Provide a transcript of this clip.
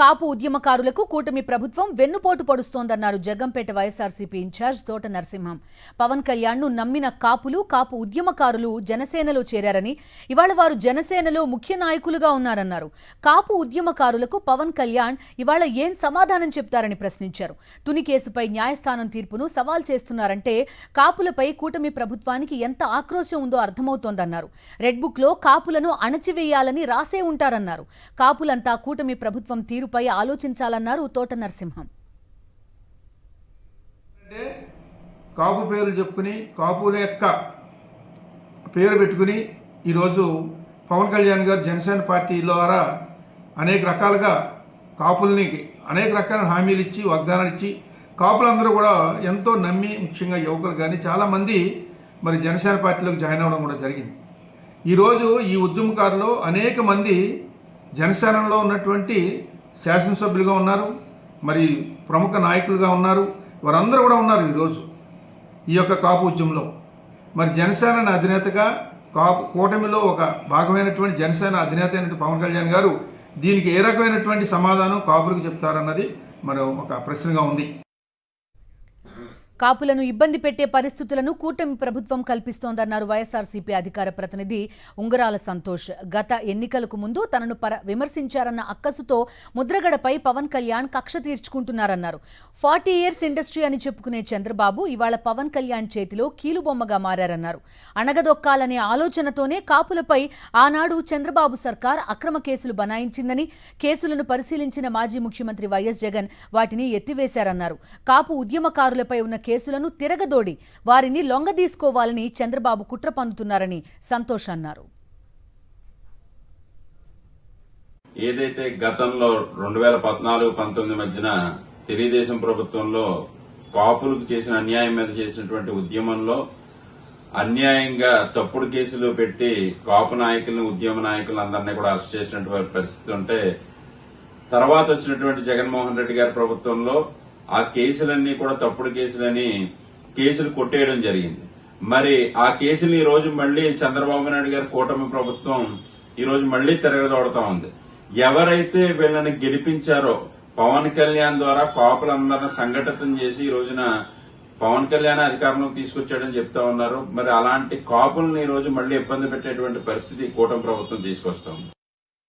కాపు ఉద్యమకారులకు కూటమి ప్రభుత్వం వెన్నుపోటు పొడుస్తోందన్నారు జగ్గంపేట వైఎస్ఆర్సీపీ ఇన్ఛార్జ్ తోట నరసింహం. పవన్ కళ్యాణ్ ను నమ్మిన కాపు ఉద్యమకారులు జనసేనలో చేరారని, ఇవాళ వారు జనసేనలో ముఖ్య నాయకులుగా ఉన్నారన్నారు. కాపు ఉద్యమకారులకు పవన్ కళ్యాణ్ ఇవాళ ఏం సమాధానం చెప్తారని ప్రశ్నించారు. తుని కేసుపై న్యాయస్థానం తీర్పును సవాల్ చేస్తున్నారంటే కాపులపై కూటమి ప్రభుత్వానికి ఎంత ఆక్రోశం ఉందో అర్థమవుతోందన్నారు. రెడ్ బుక్ లో కాపులను అణచివేయాలని రాసే ఉంటారన్నారు. కాపులంతా కూటమి ప్రభుత్వం తీరు పై ఆలోచించాలన్నారు తోట నరసింహం. కాపు పేర్లు చెప్పుకుని కాపుల యొక్క పేరు పెట్టుకుని ఈరోజు పవన్ కళ్యాణ్ గారు జనసేన పార్టీ ద్వారా అనేక రకాలుగా కాపుల్ని అనేక రకాల హామీలు ఇచ్చి వాగ్దానాలు ఇచ్చి కాపులందరూ కూడా ఎంతో నమ్మి, ముఖ్యంగా యువకులు కానీ చాలామంది మరి జనసేన పార్టీలోకి జాయిన్ అవ్వడం కూడా జరిగింది. ఈరోజు ఈ ఉద్యమకారులు అనేక మంది జనసేనలో ఉన్నటువంటి శాసనసభ్యులుగా ఉన్నారు, మరి ప్రముఖ నాయకులుగా ఉన్నారు. వారందరూ కూడా ఉన్నారు ఈరోజు ఈ యొక్క కాపు ఉద్యమంలో. మరి జనసేన అధినేతగా కూటమిలో ఒక భాగమైనటువంటి జనసేన అధినేత అయినటువంటి పవన్ కళ్యాణ్ గారు దీనికి ఏ రకమైనటువంటి సమాధానం కాపులకు చెప్తారన్నది మరి ఒక ప్రశ్నగా ఉంది. కాపులను ఇబ్బంది పెట్టే పరిస్థితులను కూటమి ప్రభుత్వం కల్పిస్తోందన్నారు వైఎస్ఆర్సీపీ అధికార ప్రతినిధి ఉంగరాల సంతోష్. గత ఎన్నికలకు ముందు తనను విమర్శించారన్న అక్కసుతో ముద్రగడపై పవన్ కళ్యాణ్ కక్ష తీర్చుకుంటున్నారన్నారు. 40 years ఇండస్ట్రీ అని చెప్పుకునే చంద్రబాబు ఇవాళ పవన్ కళ్యాణ్ చేతిలో కీలుబొమ్మగా మారారన్నారు. అణగదొక్కాలనే ఆలోచనతోనే కాపులపై ఆనాడు చంద్రబాబు సర్కార్ అక్రమ కేసులు బనాయించిందని, కేసులను పరిశీలించిన మాజీ ముఖ్యమంత్రి వైఎస్ జగన్ వాటిని ఎత్తివేశారన్నారు. కాపు ఉద్యమకారులపై ఉన్న కేసులను తిరగదోడి వారిని లొంగదీసుకోవాలని చంద్రబాబు కుట్ర పన్నుతున్నారని సంతోష్ అన్నారు. ఏదైతే గతంలో 2014-19 మధ్యన తెలుగుదేశం ప్రభుత్వంలో కాపులకు చేసిన అన్యాయం మీద చేసినటువంటి ఉద్యమంలో అన్యాయంగా తప్పుడు కేసులు పెట్టి కాపు నాయకులను, ఉద్యమ నాయకులందరినీ కూడా అరెస్ట్ చేసినటువంటి పరిస్థితి ఉంటే, తర్వాత వచ్చినటువంటి జగన్మోహన్ రెడ్డి గారి ప్రభుత్వంలో ఆ కేసులన్నీ కూడా తప్పుడు కేసులు కొట్టేయడం జరిగింది. మరి ఆ కేసులు ఈ రోజు మళ్లీ చంద్రబాబు నాయుడు గారి కూటమి ప్రభుత్వం ఈ రోజు మళ్లీ తిరగదోడుతా ఉంది. ఎవరైతే వీళ్ళని గెలిపించారో పవన్ కళ్యాణ్ ద్వారా కాపులందరినీ సంఘటితం చేసి ఈ రోజున పవన్ కళ్యాణ్ అధికారంలోకి తీసుకొచ్చాడని చెప్తా ఉన్నారు. మరి అలాంటి కాపులను ఈ రోజు మళ్లీ ఇబ్బంది పెట్టేటువంటి పరిస్థితి కూటమి ప్రభుత్వం తీసుకొస్తా ఉంది.